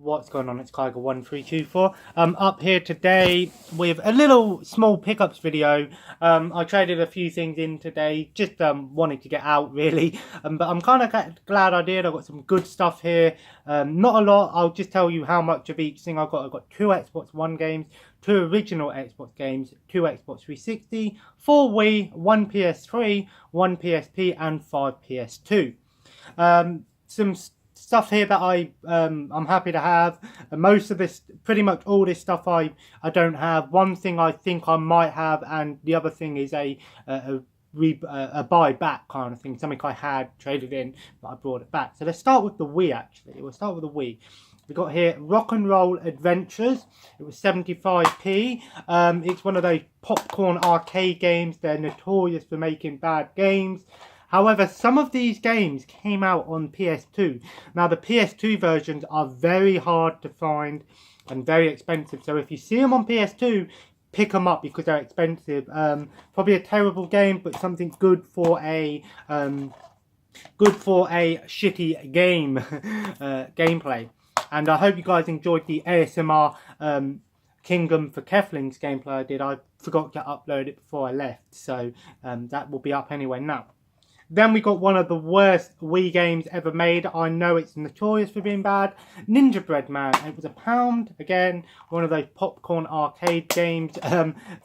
What's going on? It's Kaiger1324. Up here today with a little small pickups video. I traded a few things in today, just wanting to get out really. But I'm kind of glad I did. I got some good stuff here. Not a lot. I'll just tell you how much of each thing I got. I got 2 Xbox One games, 2 original Xbox games, 2 Xbox 360, 4 Wii, 1 PS3, 1 PSP, and 5 PS2. Some stuff here that I'm happy to have. Most of this, pretty much all this stuff I don't have. One thing I think I might have, and the other thing is a buyback kind of thing, something I had traded in but I brought it back. So let's start with the Wii. Actually, we'll start with the Wii. We got here Rock and Roll Adventures. It was 75p. It's one of those popcorn arcade games. They're notorious for making bad games. However, some of these games came out on PS2. Now, the PS2 versions are very hard to find and very expensive. So if you see them on PS2, pick them up because they're expensive. Probably a terrible game, but something good for a shitty game gameplay. And I hope you guys enjoyed the ASMR Kingdom for Kefling's gameplay I did. I forgot to upload it before I left, so that will be up anyway now. Then we got one of the worst Wii games ever made. I know it's notorious for being bad. Ninja Bread Man. It was £1. Again, one of those popcorn arcade games.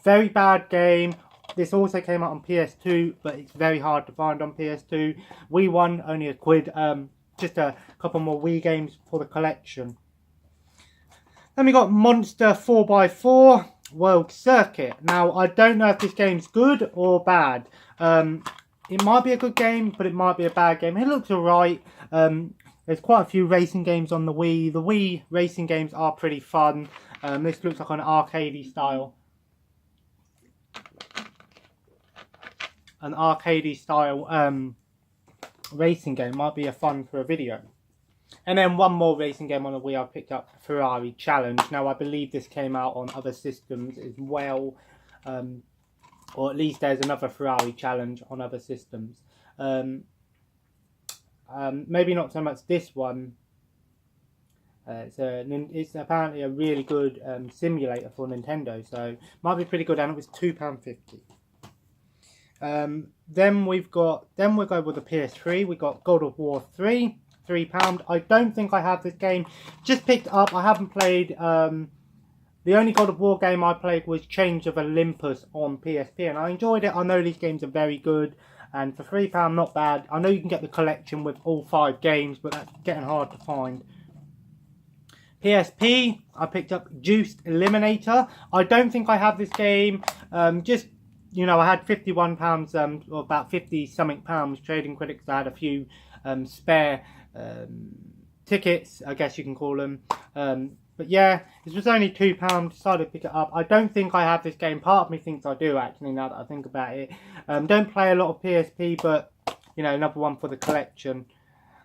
Very bad game. This also came out on PS2, but it's very hard to find on PS2. Wii One, only £1. Just a couple more Wii games for the collection. Then we got Monster 4x4 World Circuit. Now, I don't know if this game's good or bad. It might be a good game, but it might be a bad game. It looks alright. There's quite a few racing games on the Wii. The Wii racing games are pretty fun. This looks like an arcadey style. An arcadey style racing game might be a fun for a video. And then one more racing game on the Wii I picked up, Ferrari Challenge. Now I believe this came out on other systems as well. Or at least there's another Ferrari Challenge on other systems. Maybe not so much this one. It's apparently a really good simulator for Nintendo, so might be pretty good. And it was £2.50. Then we'll go with the PS3. We got God of War 3, £3. I don't think I have this game. Just picked it up. I haven't played. The only God of War game I played was Chains of Olympus on PSP, and I enjoyed it. I know these games are very good, and for £3, not bad. I know you can get the collection with all 5 games, but that's getting hard to find. PSP, I picked up Juiced Eliminator. I don't think I have this game. Just, you know, I had £51, or about 50-something pounds trading credits. I had a few spare tickets, I guess you can call them. But yeah, this was only £2, decided to pick it up. I don't think I have this game. Part of me thinks I do, actually, now that I think about it. Don't play a lot of PSP, but, you know, another one for the collection.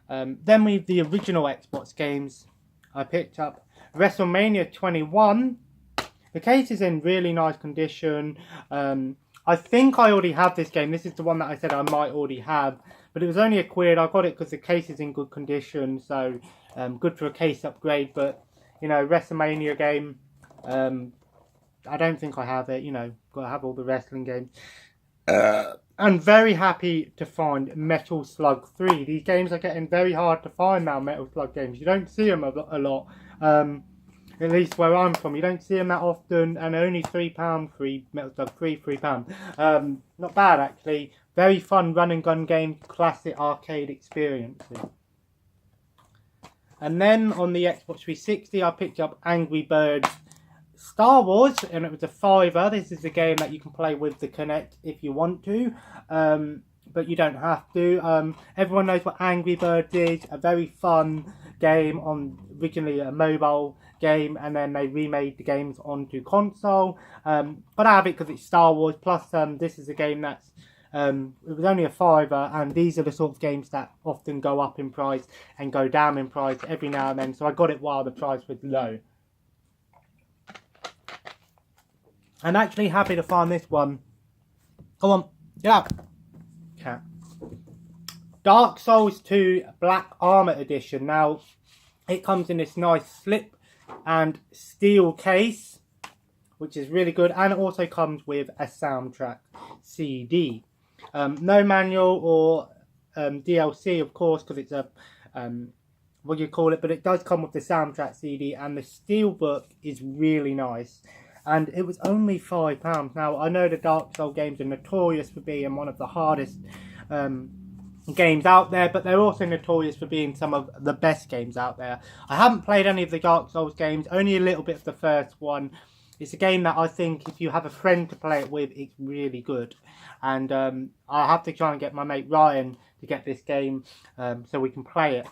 Then we have the original Xbox games. I picked up WrestleMania 21. The case is in really nice condition. I think I already have this game. This is the one that I said I might already have. But it was only £1. I got it because the case is in good condition. So, good for a case upgrade, but... You know, WrestleMania game, I don't think I have it, you know, got to have all the wrestling games. I'm very happy to find Metal Slug 3. These games are getting very hard to find now, Metal Slug games. You don't see them a lot, at least where I'm from. You don't see them that often, and only £3 for Metal Slug 3, £3. Not bad, actually. Very fun run and gun game, classic arcade experiences. And then on the Xbox 360, I picked up Angry Birds Star Wars, and it was a £5. This is a game that you can play with the Kinect if you want to, but you don't have to. Everyone knows what Angry Birds is, a very fun game, originally a mobile game, and then they remade the games onto console. But I have it because it's Star Wars, plus this is a game that's it was only a £5, and these are the sort of games that often go up in price and go down in price every now and then, so I got it while the price was low. I'm actually happy to find this one. Come on, get out. Cat. Dark Souls 2 Black Armor Edition. Now, It comes in this nice slip and steel case, which is really good, and it also comes with a soundtrack CD. No manual or DLC, of course, because it's a what do you call it, but it does come with the soundtrack CD, and the steelbook is really nice. And it was only £5. Now, I know the Dark Souls games are notorious for being one of the hardest games out there, but they're also notorious for being some of the best games out there. I haven't played any of the Dark Souls games, only a little bit of the first one. It's a game that I think if you have a friend to play it with, it's really good. And I have to try and get my mate Ryan to get this game so we can play it.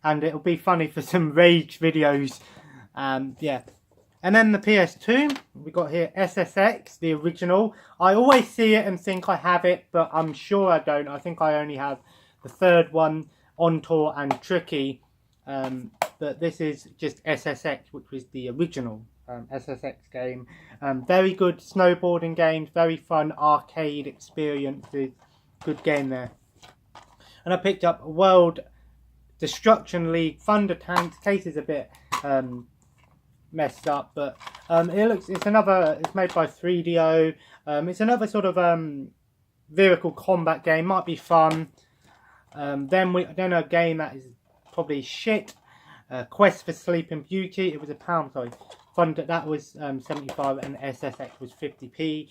And it'll be funny for some rage videos. Yeah. And then the PS2, we got here SSX, the original. I always see it and think I have it, but I'm sure I don't. I think I only have the third one, On Tour and Tricky. But this is just SSX, which was the original SSX game. Very good snowboarding games, very fun arcade experiences. Good game there. And I picked up World Destruction League Thunder Tanks. Case is a bit messed up, but it's made by 3DO. It's another sort of vehicle combat game. Might be fun. Then a game that is probably shit. Quest for Sleeping Beauty. It was £1. Sorry, Thunder, that was 75, and SSX was 50p.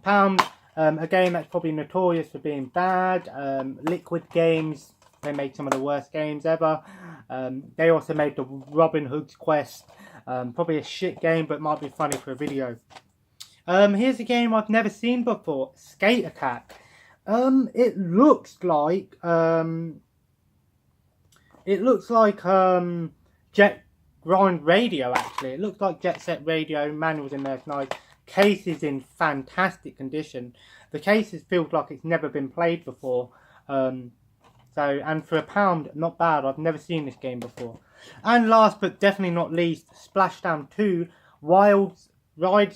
Pound. A game that's probably notorious for being bad. Liquid Games. They made some of the worst games ever. They also made the Robin Hood's Quest. Probably a shit game, but might be funny for a video. Here's a game I've never seen before. Skate Attack. It looks like Jet Grind Radio, actually. It looks like Jet Set Radio. Manuals in there, it's nice. Case is in fantastic condition. The case feels like it's never been played before. And for £1, not bad. I've never seen this game before. And last but definitely not least, Splashdown 2, Rides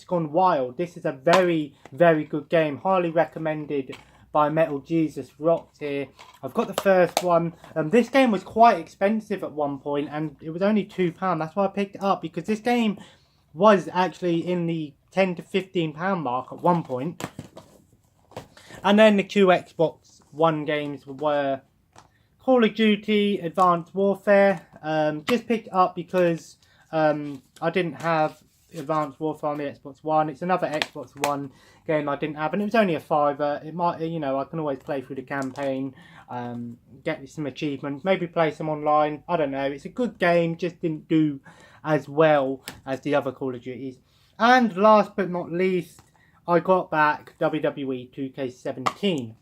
Gone Wild. This is a very, very good game. Highly recommended by Metal Jesus Rocks here. I've got the first one. This game was quite expensive at one point, and it was only £2. That's why I picked it up, because this game was actually in the £10 to £15 mark at one point. And then the two Xbox One games were Call of Duty Advanced Warfare. Just picked it up because I didn't have Advanced Warfare on the Xbox One. It's another Xbox One game I didn't have, and it was only a £5. It might, I can always play through the campaign, get some achievements, maybe play some online. I don't know. It's a good game, just didn't do as well as the other Call of Duties. And last but not least, I got back WWE 2K17.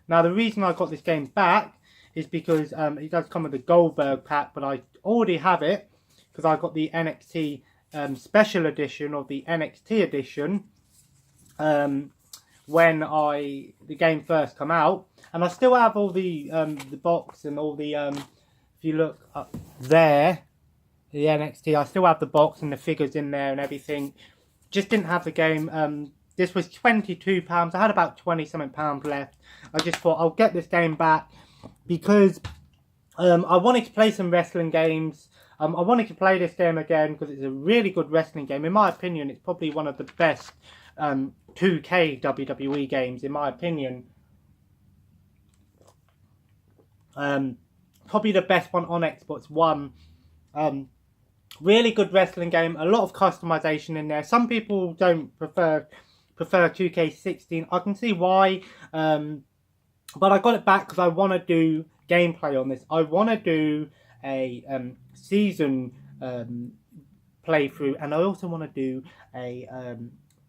Now, the reason I got this game back is because it does come with the Goldberg pack, but I already have it because I got the NXT special edition, or the NXT edition, when the game first come out, and I still have all the box and all the if you look up there, the NXT, I still have the box and the figures in there and everything. Just didn't have the game. This was £22. I had about 20 something pounds left. I just thought I'll get this game back because I wanted to play some wrestling games. I wanted to play this game again because it's a really good wrestling game. In my opinion, it's probably one of the best 2K WWE games, in my opinion. Probably the best one on Xbox One. Really good wrestling game. A lot of customization in there. Some people don't prefer 2K16. I can see why. But I got it back because I want to do gameplay on this. I want to do a season playthrough, and I also want to do a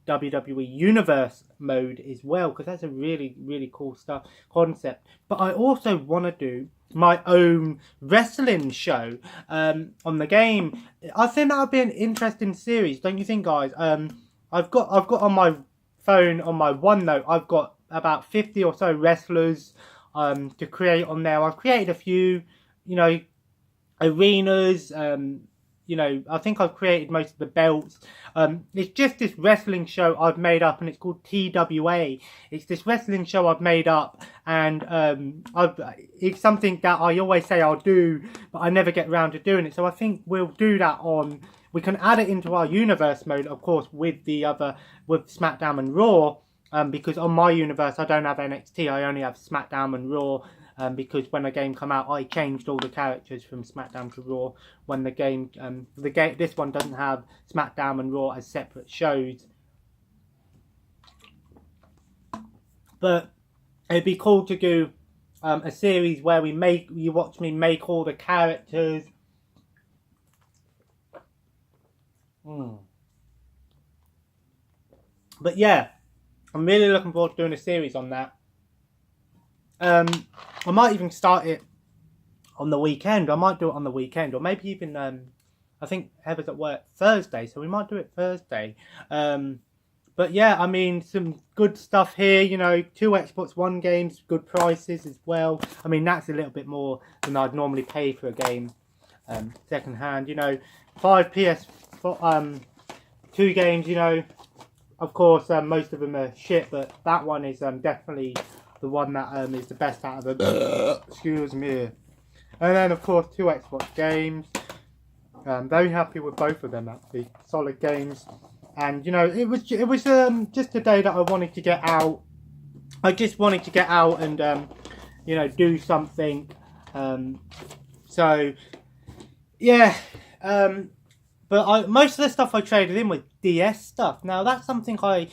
WWE Universe mode as well, because that's a really, really cool concept. But I also want to do my own wrestling show on the game. I think that would be an interesting series, don't you think, guys? I've got on my phone, on my OneNote, I've got about 50 or so wrestlers to create on there. I've created a few, arenas, you know, I think I've created most of the belts. It's just this wrestling show I've made up, and it's called TWA. It's this wrestling show I've made up, and it's something that I always say I'll do, but I never get around to doing it. So I think we'll do that on. We can add it into our universe mode, of course, with SmackDown and Raw. Because on my universe I don't have NXT, I only have SmackDown and Raw. Because when the game came out, I changed all the characters from SmackDown to Raw. When the game, this one doesn't have SmackDown and Raw as separate shows. But it'd be cool to do a series where you watch me make all the characters. But yeah, I'm really looking forward to doing a series on that. I might even start it on the weekend. I might do it on the weekend, or maybe even I think Heather's at work Thursday, so we might do it Thursday. But yeah, I mean, some good stuff here. You know, 2 Xbox One games, good prices as well. I mean, that's a little bit more than I'd normally pay for a game second hand. You know, 5 2 games. You know, of course, most of them are shit, but that one is definitely the one that is the best out of them. Excuse me. And then, of course, 2 Xbox games. Very happy with both of them, actually. Solid games. And, you know, it was just a day that I wanted to get out. I just wanted to get out and, you know, do something. So, yeah. But most of the stuff I traded in was DS stuff. Now, that's something I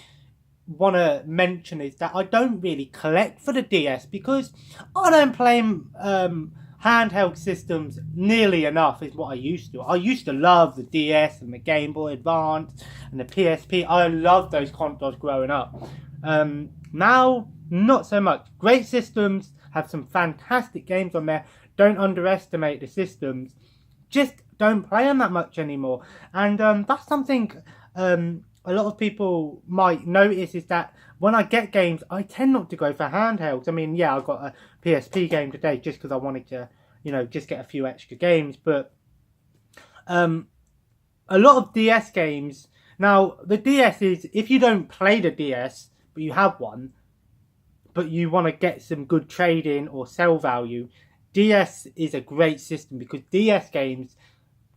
want to mention, is that I don't really collect for the DS because I don't play handheld systems nearly enough is what I used to. I used to love the DS and the Game Boy Advance and the PSP. I loved those consoles growing up. Now, not so much. Great systems, have some fantastic games on there. Don't underestimate the systems. Just don't play them that much anymore. And that's something a lot of people might notice, is that when I get games, I tend not to go for handhelds. I mean, yeah, I got a PSP game today just because I wanted to, you know, just get a few extra games. But a lot of DS games, now the DS is, if you don't play the DS, but you have one, but you want to get some good trade-in or sell value, DS is a great system because DS games,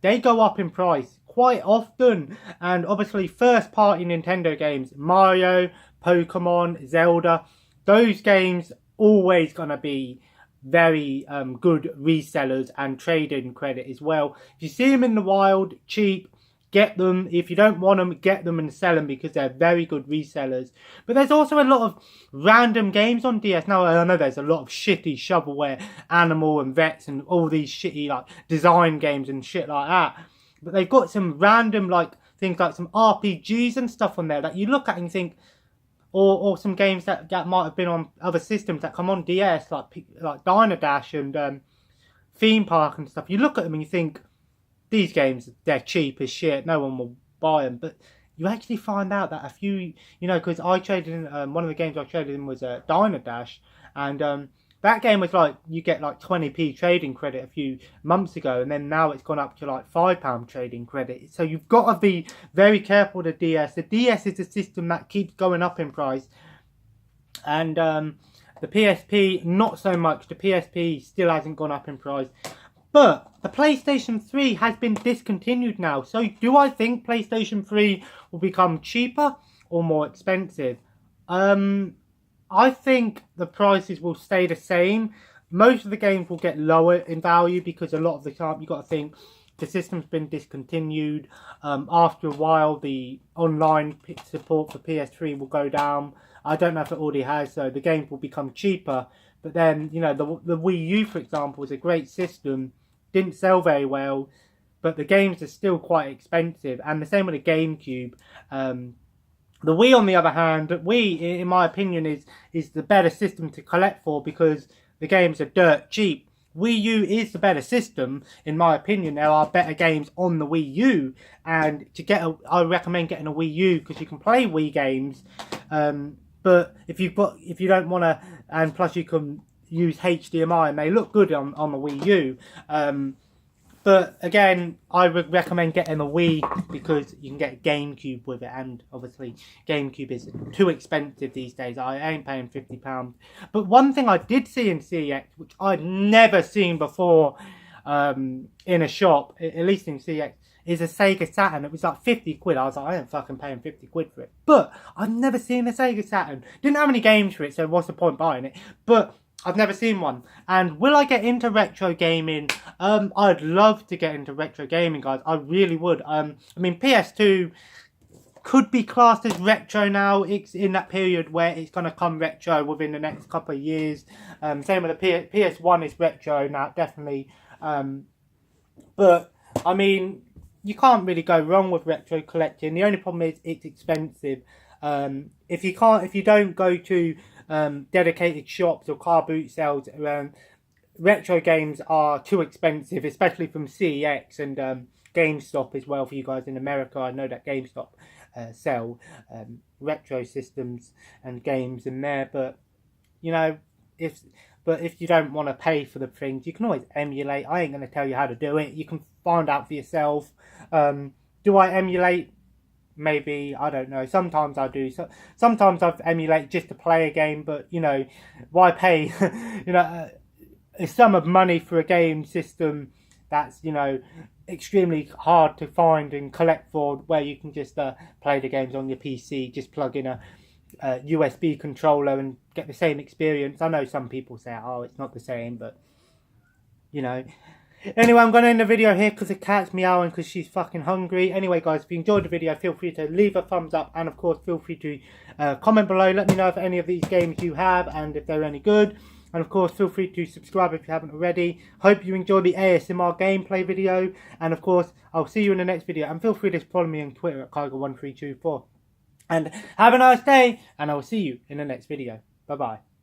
they go up in price quite often. And obviously first party Nintendo games, Mario, Pokemon, Zelda, those games always gonna be very good resellers and trade-in credit as well. If you see them in the wild, cheap, get them. If you don't want them, get them and sell them because they're very good resellers. But there's also a lot of random games on DS. Now, I know there's a lot of shitty shovelware, Animal and Vets and all these shitty like design games and shit like that. But they've got some random like things like some RPGs and stuff on there that you look at and think, or some games that might have been on other systems that come on DS, like Diner Dash and Theme Park and stuff. You look at them and you think, these games, they're cheap as shit, no one will buy them. But you actually find out that a few, you know, because I traded in, one of the games I traded in was Diner Dash, and that game was like, you get like 20p trading credit a few months ago, and then now it's gone up to like £5 trading credit. So you've got to be very careful with the DS. The DS is a system that keeps going up in price, and the PSP, not so much. The PSP still hasn't gone up in price. But the PlayStation 3 has been discontinued now. So do I think PlayStation 3 will become cheaper or more expensive? I think the prices will stay the same. Most of the games will get lower in value because a lot of the time you've got to think the system's been discontinued. After a while, the online support for PS3 will go down. I don't know if it already has, so the games will become cheaper. But then, you know, the Wii U, for example, is a great system. Didn't sell very well, but the games are still quite expensive. And the same with the GameCube. The Wii, on the other hand, Wii, in my opinion, is the better system to collect for because the games are dirt cheap. Wii U is the better system, in my opinion. There are better games on the Wii U, and I recommend getting a Wii U because you can play Wii games. But if you don't want to, and plus you can use HDMI and they look good on the Wii U. But again, I would recommend getting a Wii because you can get a GameCube with it, and obviously GameCube is too expensive these days. I ain't paying £50. But one thing I did see in CEX, which I'd never seen before in a shop, at least in CEX, is a Sega Saturn. It was like 50 quid. I was like, I ain't fucking paying 50 quid for it. But I've never seen a Sega Saturn. Didn't have any games for it, so what's the point buying it? But I've never seen one. And will I get into retro gaming? I'd love to get into retro gaming, guys. I really would. I mean, PS2 could be classed as retro now. It's in that period where it's going to come retro within the next couple of years. Same with the PS1 is retro now, definitely. But, I mean, you can't really go wrong with retro collecting. The only problem is it's expensive. If you don't go to dedicated shops or car boot sales, retro games are too expensive, especially from CEX and GameStop as well. For you guys in America, I know that GameStop sell retro systems and games in there, but you know, if you don't want to pay for the things, you can always emulate. I ain't going to tell you how to do it. You can find out for yourself. Do I emulate? Maybe, I don't know. Sometimes I do. So sometimes I emulate just to play a game, but you know, why pay a sum of money for a game system that's, you know, extremely hard to find and collect for, where you can just play the games on your PC, just plug in a USB controller and get the same experience. I know some people say, oh, it's not the same, but you know. Anyway, I'm going to end the video here because the cat's meowing because she's fucking hungry. Anyway, guys, if you enjoyed the video, feel free to leave a thumbs up. And, of course, feel free to comment below. Let me know if any of these games you have and if they're any good. And, of course, feel free to subscribe if you haven't already. Hope you enjoyed the ASMR gameplay video. And, of course, I'll see you in the next video. And feel free to follow me on Twitter at Kiger1324. And have a nice day. And I will see you in the next video. Bye-bye.